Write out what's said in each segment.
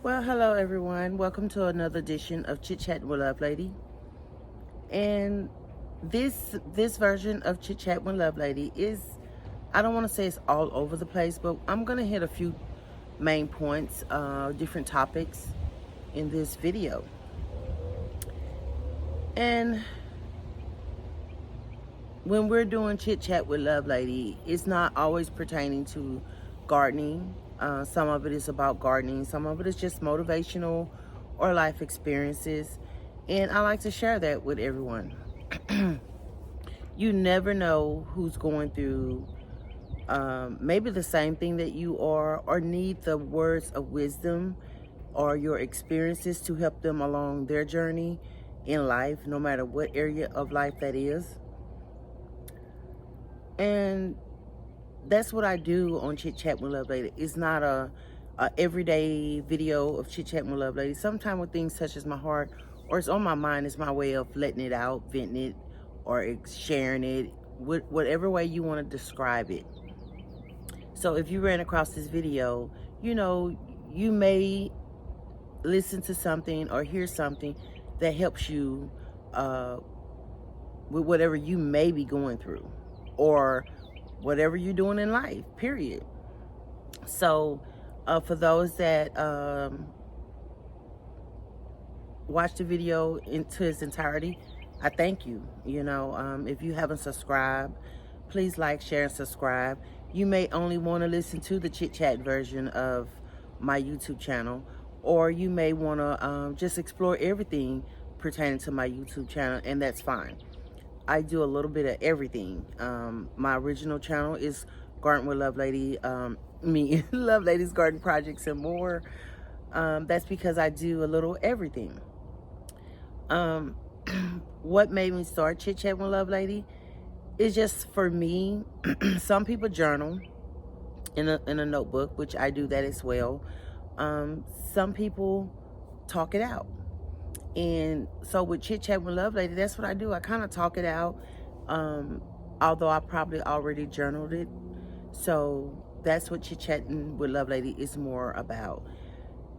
Well, hello everyone. Welcome to another edition of Chit Chatting with Lovelady. And this version of Chit Chat with Lovelady is, I don't want to say it's all over the place, but I'm gonna hit a few main points, different topics in this video. And when we're doing Chit Chat with Lovelady, it's not always pertaining to gardening. Some of it is about gardening. Some of it is just motivational or life experiences. And I like to share that with everyone. You never know who's going through maybe the same thing that you are, or need the words of wisdom or your experiences to help them along their journey in life, no matter what area of life that is. And that's what I do on Chit Chat with Lovelady. It's not a everyday video of Chit Chat with Lovelady. Sometimes when things touches my heart or it's on my mind, it's my way of letting it out, venting it, or sharing it, whatever way you want to describe it. So if you ran across this video, you may listen to something or hear something that helps you with whatever you may be going through, or whatever you're doing in life, period. So for those that watch the video into its entirety, I thank you. If you haven't subscribed, please like, share, and subscribe. You may only want to listen to the chit chat version of my YouTube channel, or you may want to just explore everything pertaining to my YouTube channel, and that's fine. I do a little bit of everything. My original channel is Garden with Lovelady, Lovelady's Garden Projects and more. That's because I do a little everything. What made me start Chit Chat with Lovelady is just for me. Some people journal in a notebook, which I do that as well. Some people talk it out. And so with Chit Chat with Lovelady, that's what I do. I kind of talk it out, although I probably already journaled it. So that's what Chit Chatting with Lovelady is more about.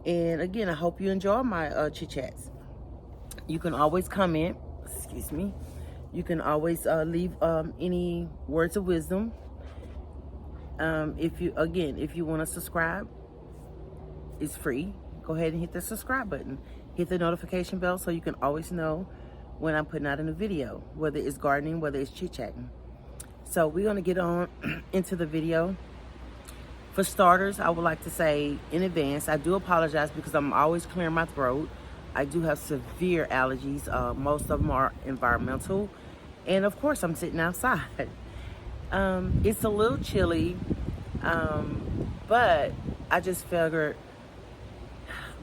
And again, I hope you enjoy my chit chats. You can always comment. Excuse me. You can always leave any words of wisdom. If you want to subscribe, it's free. Go ahead and hit the subscribe button. Hit the notification bell so you can always know when I'm putting out a new video, whether it's gardening, whether it's chit-chatting. So we're going to get on into the video. For starters, I would like to say in advance, I do apologize because I'm always clearing my throat. I do have severe allergies. Most of them are environmental. And of course, I'm sitting outside. It's a little chilly, but I just figured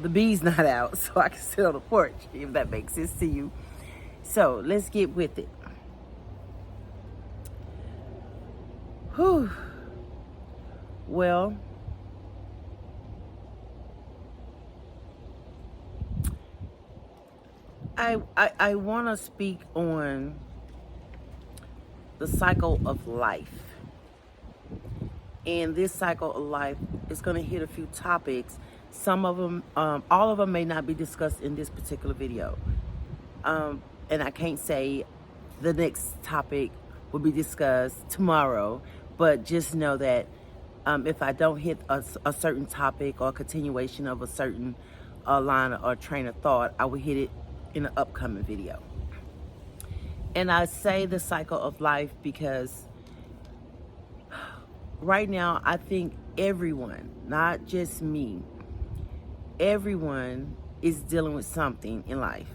the bee's not out, so I can sit on the porch, if that makes sense to you. So let's get with it. Whew. Well, I want to speak on the cycle of life. And this cycle of life is going to hit a few topics. Some of them, all of them may not be discussed in this particular video. And I can't say the next topic will be discussed tomorrow, but just know that if I don't hit a certain topic or a continuation of a certain line or train of thought, I will hit it in an upcoming video. And I say the cycle of life because right now I think everyone, not just me, everyone is dealing with something in life.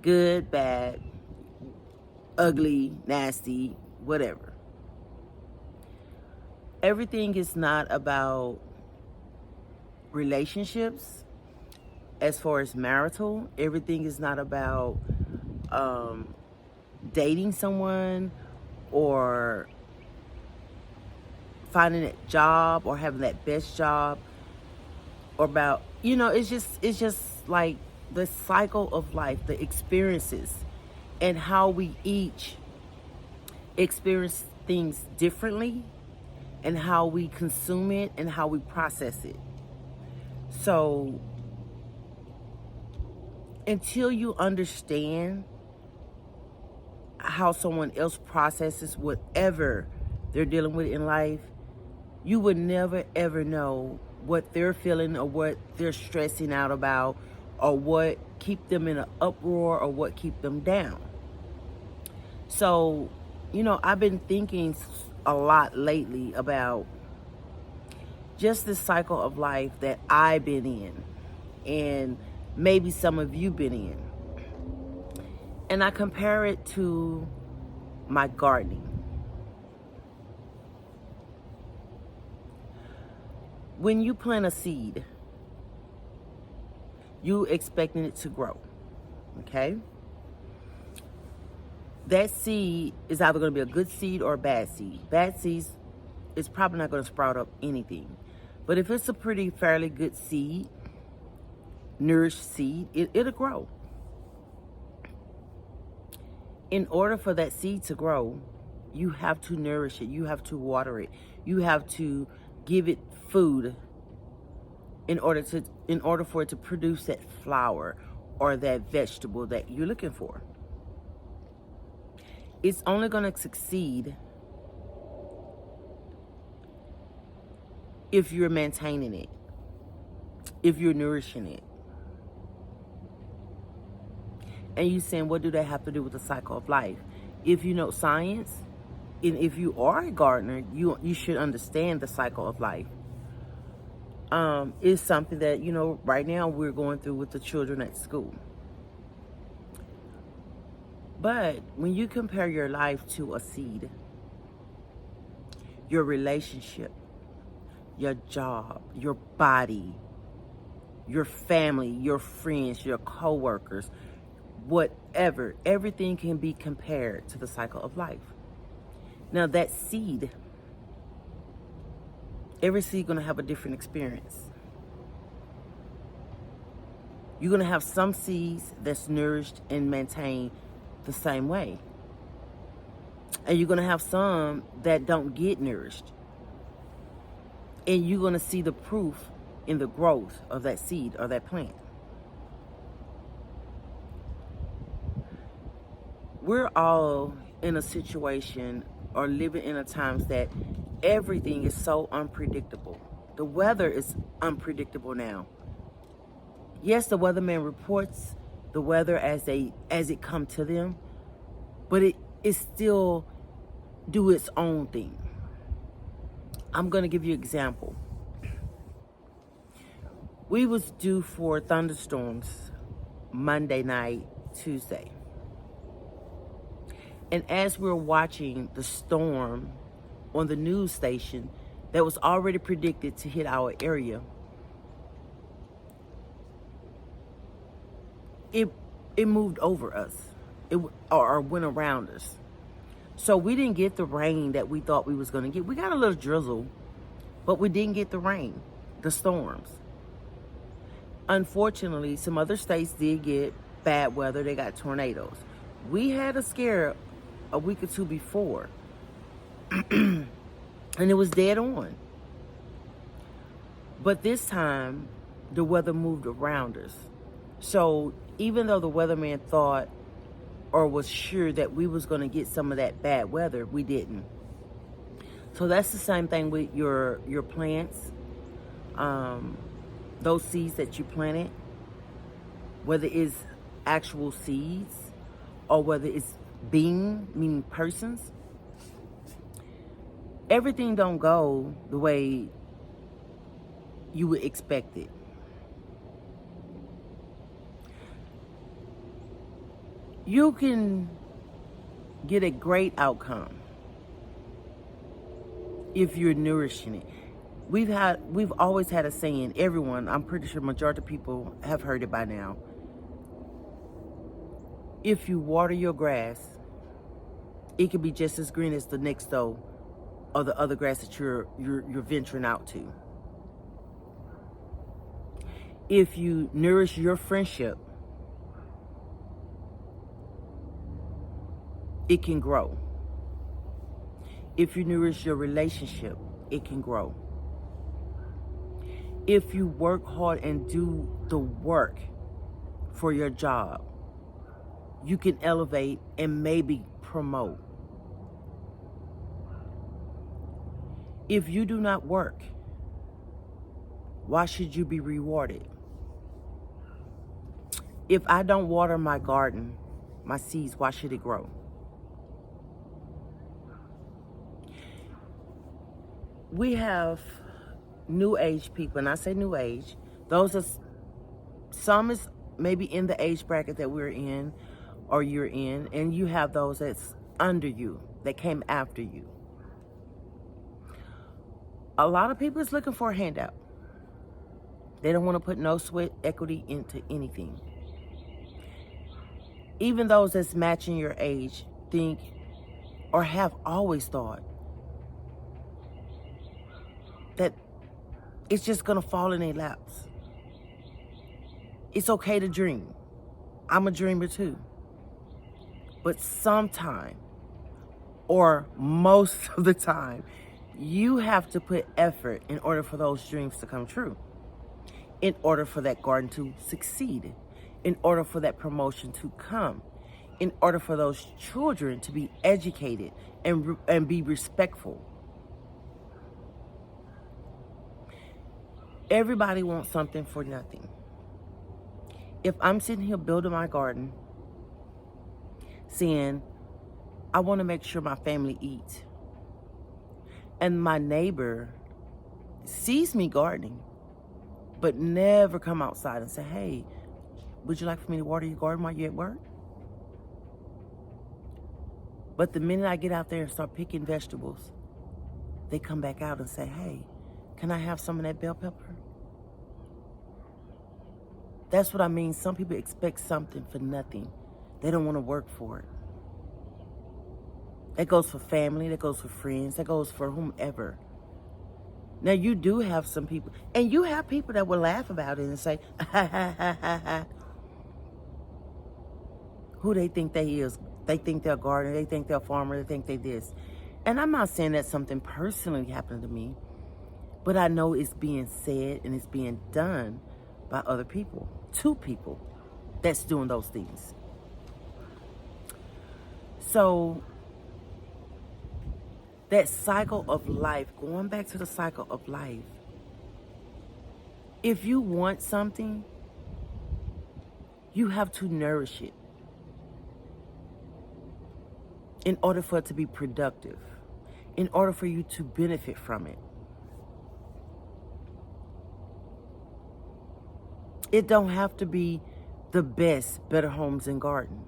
Good, bad, ugly, nasty, whatever. Everything is not about relationships as far as marital. Everything is not about dating someone or finding that job or having that best job, or about, it's just like the cycle of life, the experiences, and how we each experience things differently, and how we consume it and how we process it. So until you understand how someone else processes whatever they're dealing with in life, you would never ever know what they're feeling or what they're stressing out about or what keep them in an uproar or what keep them down. So, I've been thinking a lot lately about just this cycle of life that I've been in and maybe some of you been in. And I compare it to my gardening. When you plant a seed, you expecting it to grow, okay? That seed is either going to be a good seed or a bad seed. Bad seeds is probably not going to sprout up anything. But if it's a pretty fairly good seed, nourished seed, it'll grow. In order for that seed to grow, you have to nourish it. You have to water it. You have to give it food in order for it to produce that flower or that vegetable that you're looking for. It's only going to succeed if you're maintaining it, if you're nourishing it. And you saying, what do that have to do with the cycle of life? If you know science, and if you are a gardener, you should understand the cycle of life. It's something that, right now we're going through with the children at school. But when you compare your life to a seed, your relationship, your job, your body, your family, your friends, your co-workers, whatever, everything can be compared to the cycle of life. Now that seed, every seed going to have a different experience. You're going to have some seeds that's nourished and maintained the same way. And you're going to have some that don't get nourished. And you're going to see the proof in the growth of that seed or that plant. We're all in a situation or living in a times that everything is so unpredictable. The weather is unpredictable now. Yes, the weatherman reports the weather as it come to them, but it still do its own thing. I'm going to give you an example. We was due for thunderstorms Monday night, Tuesday. And as we're watching the storm on the news station that was already predicted to hit our area, it moved over us, or went around us. So we didn't get the rain that we thought we was going to get. We got a little drizzle, but we didn't get the rain, the storms. Unfortunately, some other states did get bad weather. They got tornadoes. We had a scare a week or two before, and it was dead on. But this time, the weather moved around us. So even though the weatherman thought or was sure that we was going to get some of that bad weather, we didn't. So that's the same thing with your plants. Those seeds that you planted, whether it's actual seeds or whether it's being, meaning persons, everything don't go the way you would expect it. You can get a great outcome if you're nourishing it. We've always had a saying, everyone, I'm pretty sure majority of people have heard it by now. If you water your grass, it can be just as green as the next door or the other grass that you're venturing out to. If you nourish your friendship, it can grow. If you nourish your relationship, it can grow. If you work hard and do the work for your job, you can elevate and maybe promote. If you do not work, why should you be rewarded? If I don't water my garden, my seeds, why should it grow? We have new age people, and I say new age, those are, some is maybe in the age bracket that we're in or you're in, and you have those that's under you, that came after you. A lot of people is looking for a handout. They don't want to put no sweat equity into anything. Even those that's matching your age think or have always thought that it's just going to fall in their laps. It's okay to dream. I'm a dreamer too. But sometime, or most of the time, you have to put effort in order for those dreams to come true. In order for that garden to succeed. In order for that promotion to come. In order for those children to be educated and be respectful. Everybody wants something for nothing. If I'm sitting here building my garden, saying, I want to make sure my family eats, and my neighbor sees me gardening, but never come outside and say, hey, would you like for me to water your garden while you're at work? But the minute I get out there and start picking vegetables, they come back out and say, hey, can I have some of that bell pepper? That's what I mean. Some people expect something for nothing. They don't want to work for it. That goes for family, that goes for friends, that goes for whomever. Now, you do have some people, and you have people that will laugh about it and say, ha, ha, ha, ha, ha. Who they think they is. They think they're a gardener, they think they're a farmer, they think they this. And I'm not saying that something personally happened to me, but I know it's being said and it's being done by other people, to people that's doing those things. So that cycle of life, going back to the cycle of life, if you want something, you have to nourish it in order for it to be productive, in order for you to benefit from it. It don't have to be the best Better Homes and Garden.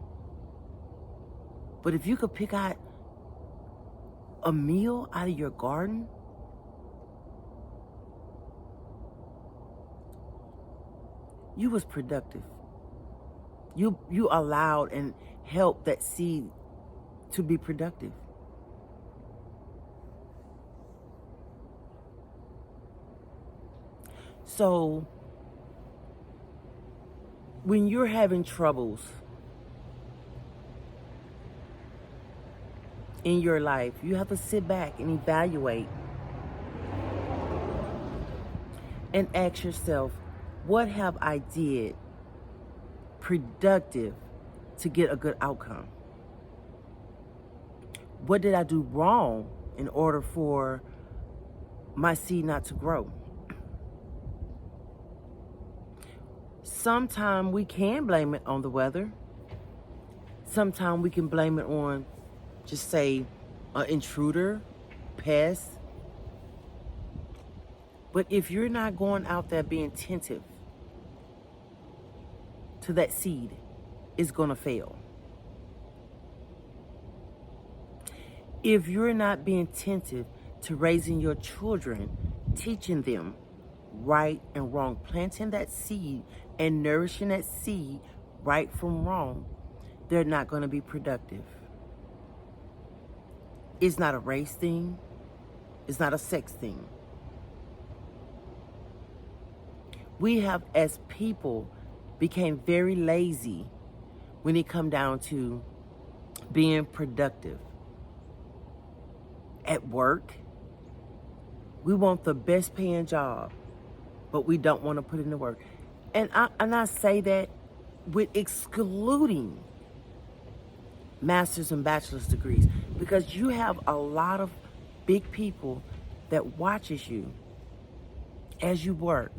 But if you could pick out a meal out of your garden, you was productive. You allowed and helped that seed to be productive. So when you're having troubles in your life, you have to sit back and evaluate and ask yourself, what have I did productive to get a good outcome? What did I do wrong in order for my seed not to grow? Sometimes we can blame it on the weather. Sometimes we can blame it on, just say, an intruder, pest. But if you're not going out there being attentive to that seed, it's going to fail. If you're not being attentive to raising your children, teaching them right and wrong, planting that seed and nourishing that seed right from wrong, they're not going to be productive. It's not a race thing. It's not a sex thing. We have, as people, became very lazy when it come down to being productive. At work, we want the best paying job. but we don't want to put in the work. And I say that with excluding master's and bachelor's degrees, because you have a lot of big people that watches you as you work.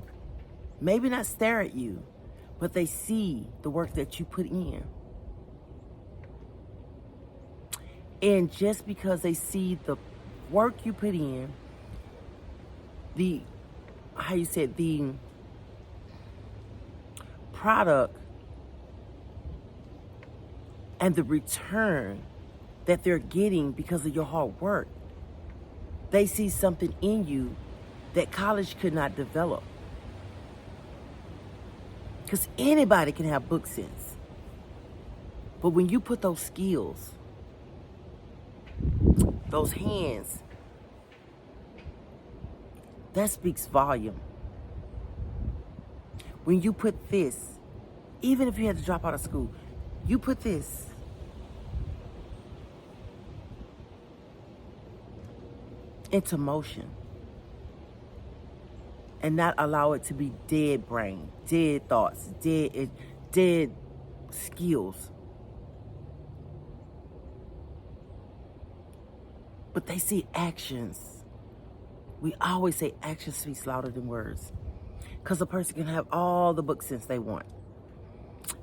Maybe not stare at you, but they see the work that you put in. And just because they see the work you put in, the product and the return that they're getting because of your hard work, they see something in you that college could not develop. Because anybody can have book sense. But when you put those skills, those hands, that speaks volume. When you put this, even if you had to drop out of school, you put this into motion and not allow it to be dead brain, dead thoughts, dead skills. But they see actions. We always say action speaks louder than words. Because a person can have all the book sense they want.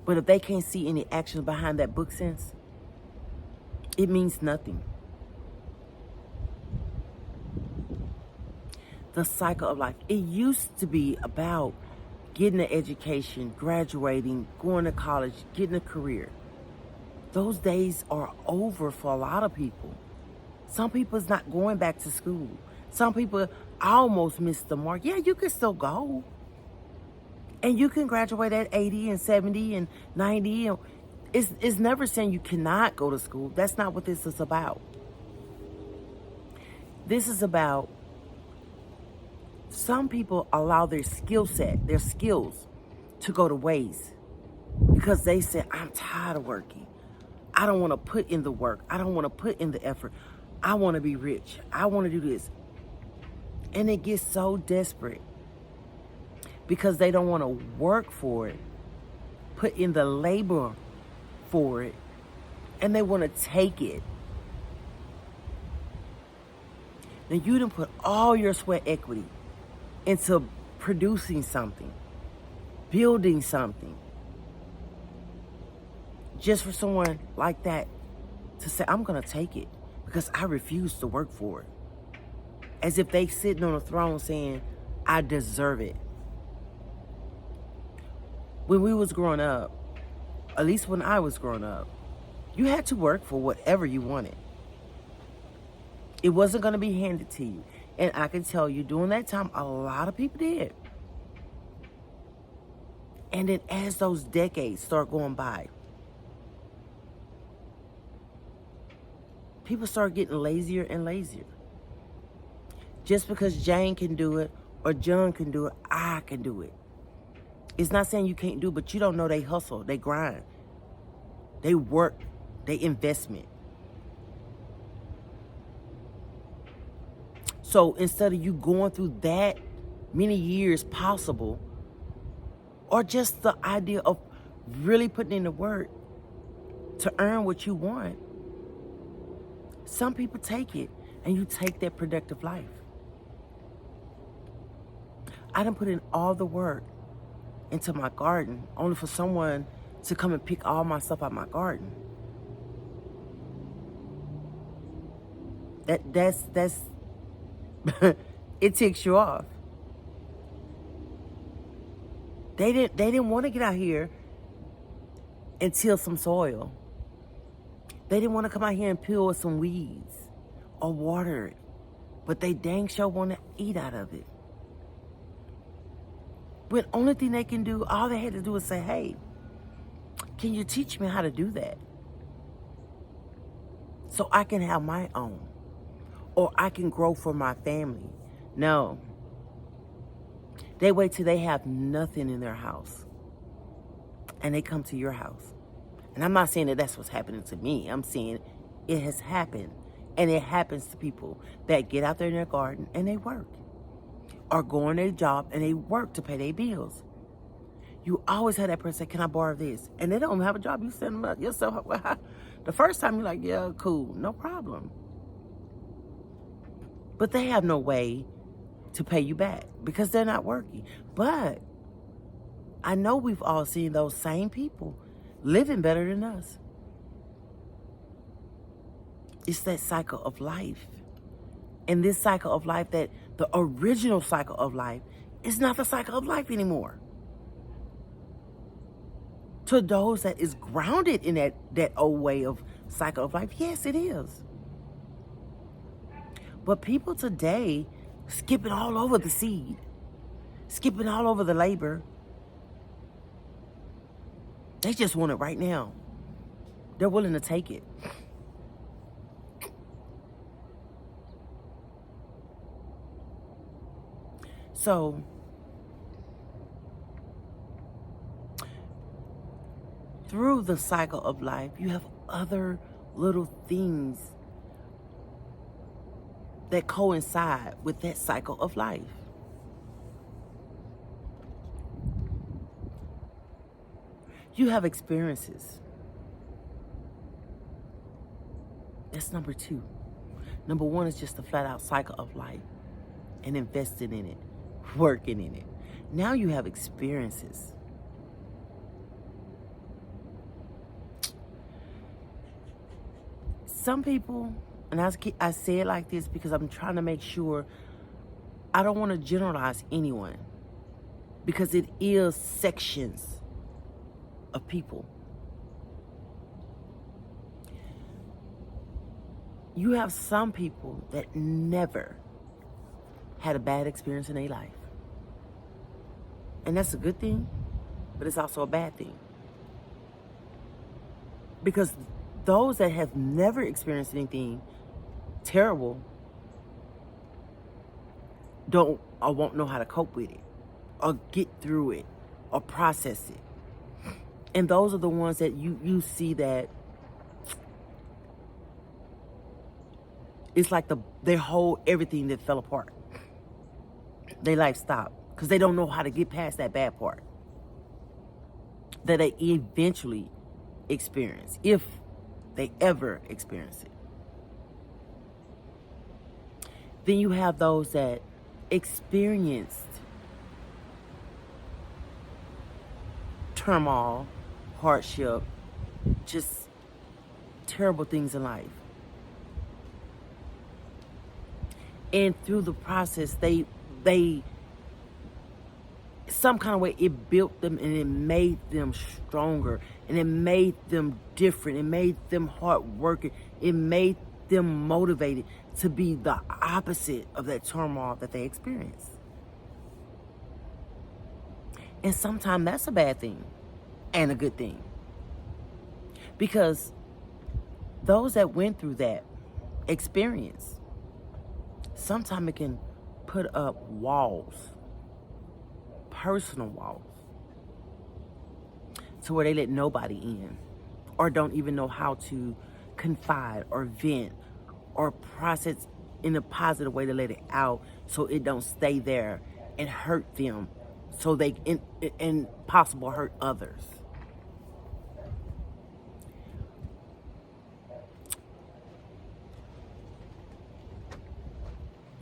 But if they can't see any action behind that book sense, it means nothing. The cycle of life. It used to be about getting an education, graduating, going to college, getting a career. Those days are over for a lot of people. Some people's not going back to school. Some people almost missed the mark. Yeah, you can still go. And you can graduate at 80 and 70 and 90. It's never saying you cannot go to school. That's not what this is about. This is about some people allow their skill set, their skills, to go to waste because they say, I'm tired of working. I don't want to put in the work. I don't want to put in the effort. I want to be rich. I want to do this. And it gets so desperate because they don't want to work for it, put in the labor for it, and they want to take it. Now you didn't put all your sweat equity into producing something, building something, just for someone like that to say, I'm going to take it because I refuse to work for it. As if they sitting on a throne saying, I deserve it. When we was growing up, at least when I was growing up, you had to work for whatever you wanted. It wasn't going to be handed to you. And I can tell you, during that time, a lot of people did. And then as those decades start going by, people start getting lazier and lazier. Just because Jane can do it or John can do it, I can do it. It's not saying you can't do it, but you don't know they hustle, they grind, they work, they investment. So instead of you going through that many years possible, or just the idea of really putting in the work to earn what you want, some people take it and you take that productive life. I done put in all the work into my garden only for someone to come and pick all my stuff out my garden. That's it ticks you off. They didn't want to get out here and till some soil. They didn't want to come out here and peel some weeds or water it, but they dang sure want to eat out of it. But only thing they can do, all they had to do is say, hey, can you teach me how to do that? So I can have my own. Or I can grow for my family. No. They wait till they have nothing in their house. And they come to your house. And I'm not saying that that's what's happening to me. I'm saying it has happened. And it happens to people that get out there in their garden and they work. or go on their job and they work to pay their bills. You always have that person say, can I borrow this? And they don't have a job. You send them out yourself. The first time you're like, yeah, cool, no problem. But they have no way to pay you back because they're not working. But I know we've all seen those same people living better than us. It's that cycle of life. And this cycle of life, that the original cycle of life, is not the cycle of life anymore. To those that is grounded in that old way of cycle of life, yes, it is. But people today skipping all over the seed, skipping all over the labor. They just want it right now. They're willing to take it. So through the cycle of life, you have other little things that coincide with that cycle of life. You have experiences. That's number 2. Number 1 is just the flat out cycle of life and investing in it, working in it. Now you have experiences. Some people, and I say it like this because I'm trying to make sure I don't want to generalize anyone, because it is sections of people. You have some people that never had a bad experience in their life. And that's a good thing, but it's also a bad thing. Because those that have never experienced anything terrible don't or won't know how to cope with it or get through it or process it. And those are the ones that you see that it's like their whole everything that fell apart. Their life stopped because they don't know how to get past that bad part that they eventually experience, if they ever experience it. Then you have those that experienced turmoil, hardship, just terrible things in life. And through the process, they some kind of way, it built them and it made them stronger and it made them different. It made them hardworking. It made them motivated to be the opposite of that turmoil that they experienced. And sometimes that's a bad thing and a good thing. Because those that went through that experience, sometimes it can put up walls, personal walls, to where they let nobody in or don't even know how to confide or vent or process in a positive way to let it out so it don't stay there and hurt them so they and possible hurt others.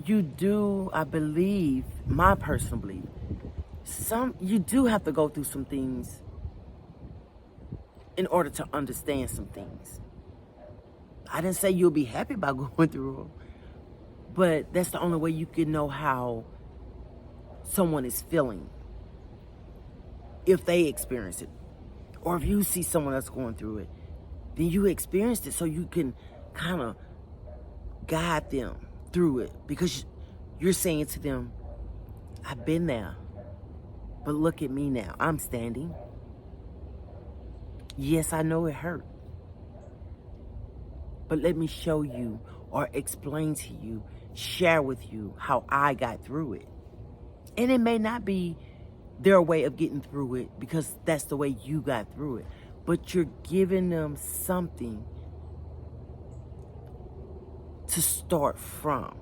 You do, I believe, my personal belief, you do have to go through some things in order to understand some things. I didn't say you'll be happy about going through them, but that's the only way you can know how someone is feeling if they experience it. Or if you see someone else going through it, then you experienced it so you can kind of guide them through it, because you're saying to them, I've been there, but look at me now. I'm standing. Yes, I know it hurt, but let me show you or explain to you, share with you how I got through it. And it may not be their way of getting through it because that's the way you got through it, but you're giving them something to start from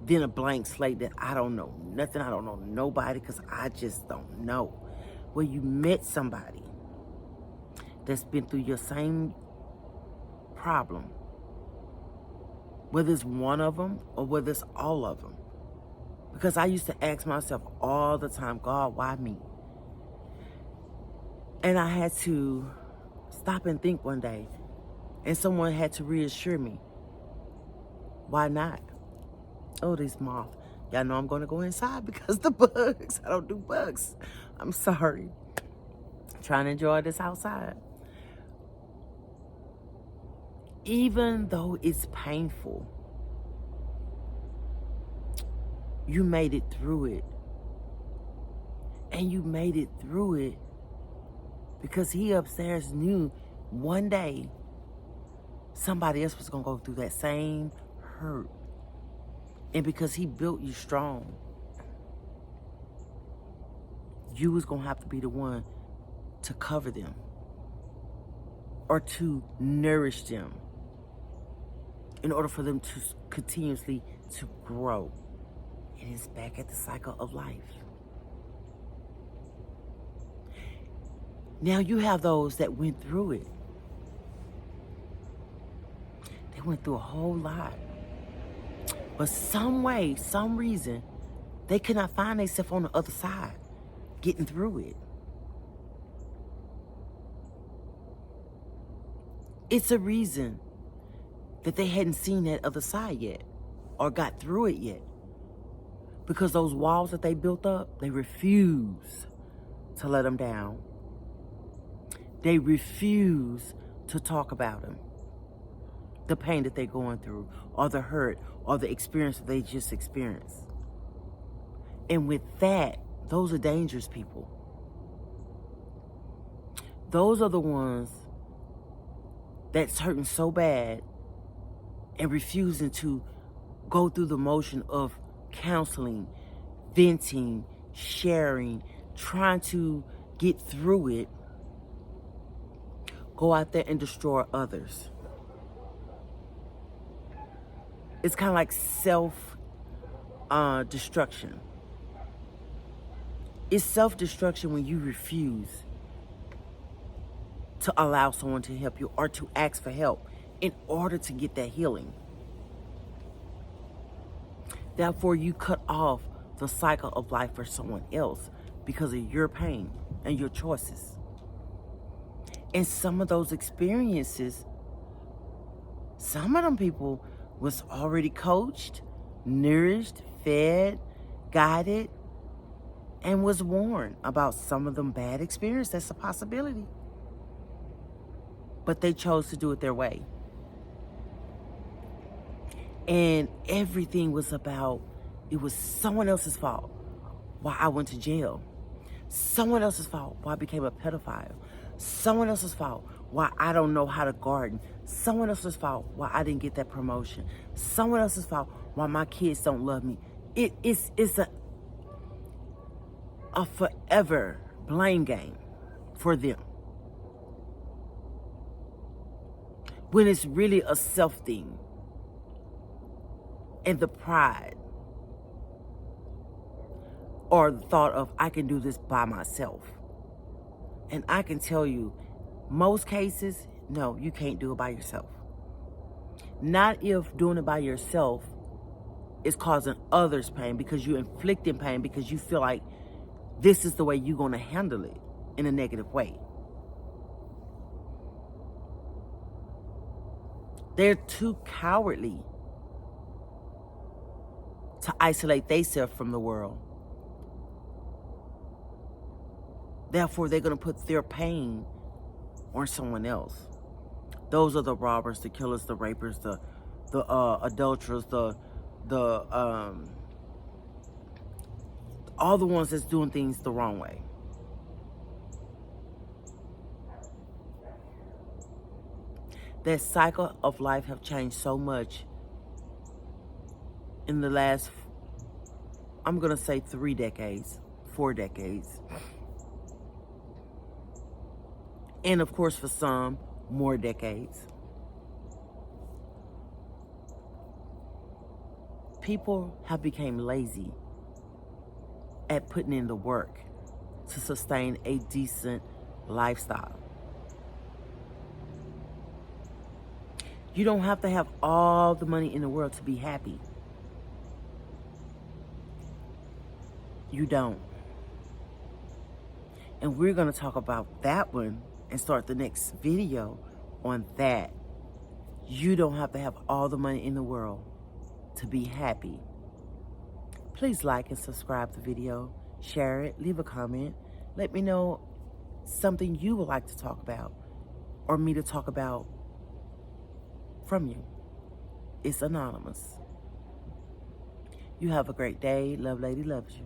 than a blank slate that I don't know nothing, I don't know nobody, because I just don't know. Where you met somebody that's been through your same problem, whether it's one of them or whether it's all of them. Because I used to ask myself all the time, God, why me? And I had to stop and think one day, and someone had to reassure me, why not? Oh, these moths. Y'all know I'm going to go inside because the bugs. I don't do bugs. I'm sorry. Trying to enjoy this outside. Even though it's painful, you made it through it. And you made it through it because he upstairs knew one day somebody else was going to go through that same hurt. And because he built you strong, you was going to have to be the one to cover them or to nourish them in order for them to continuously to grow. And it's back at the cycle of life. Now you have those that went through it. They went through a whole lot. But some way, some reason, they could not find themselves on the other side, getting through it. It's a reason that they hadn't seen that other side yet or got through it yet. Because those walls that they built up, they refuse to let them down. They refuse to talk about them. The pain that they're going through, or the hurt, or the experience that they just experienced. And with that, those are dangerous people. Those are the ones that's hurting so bad and refusing to go through the motion of counseling, venting, sharing, trying to get through it, go out there and destroy others. It's kind of like self-destruction. It's self-destruction when you refuse to allow someone to help you or to ask for help in order to get that healing. Therefore, you cut off the cycle of life for someone else because of your pain and your choices. And some of those experiences, some of them people was already coached, nourished, fed, guided, and was warned about some of them bad experiences. That's a possibility. But they chose to do it their way. And everything was about, it was someone else's fault why I went to jail. Someone else's fault why I became a pedophile. Someone else's fault why I don't know how to garden. Someone else's fault why I didn't get that promotion. Someone else's fault why my kids don't love me. It's a forever blame game for them. When it's really a self thing. And the pride. Or the thought of, I can do this by myself. And I can tell you, most cases, no, you can't do it by yourself. Not if doing it by yourself is causing others pain, because you're inflicting pain because you feel like this is the way you're going to handle it in a negative way. They're too cowardly to isolate themselves from the world. Therefore, they're going to put their pain on someone else. Those are the robbers, the killers, the rapers, the adulterers, all the ones that's doing things the wrong way. That cycle of life have changed so much in the last, I'm going to say 3 decades, 4 decades. And of course, for some, more decades. People have become lazy at putting in the work to sustain a decent lifestyle. You don't have to have all the money in the world to be happy. You don't. And we're going to talk about that one and start the next video on that. You don't have to have all the money in the world to be happy. Please like and subscribe the video, share it, leave a comment. Let me know something you would like to talk about or me to talk about from you. It's anonymous. You have a great day. Lovelady loves you.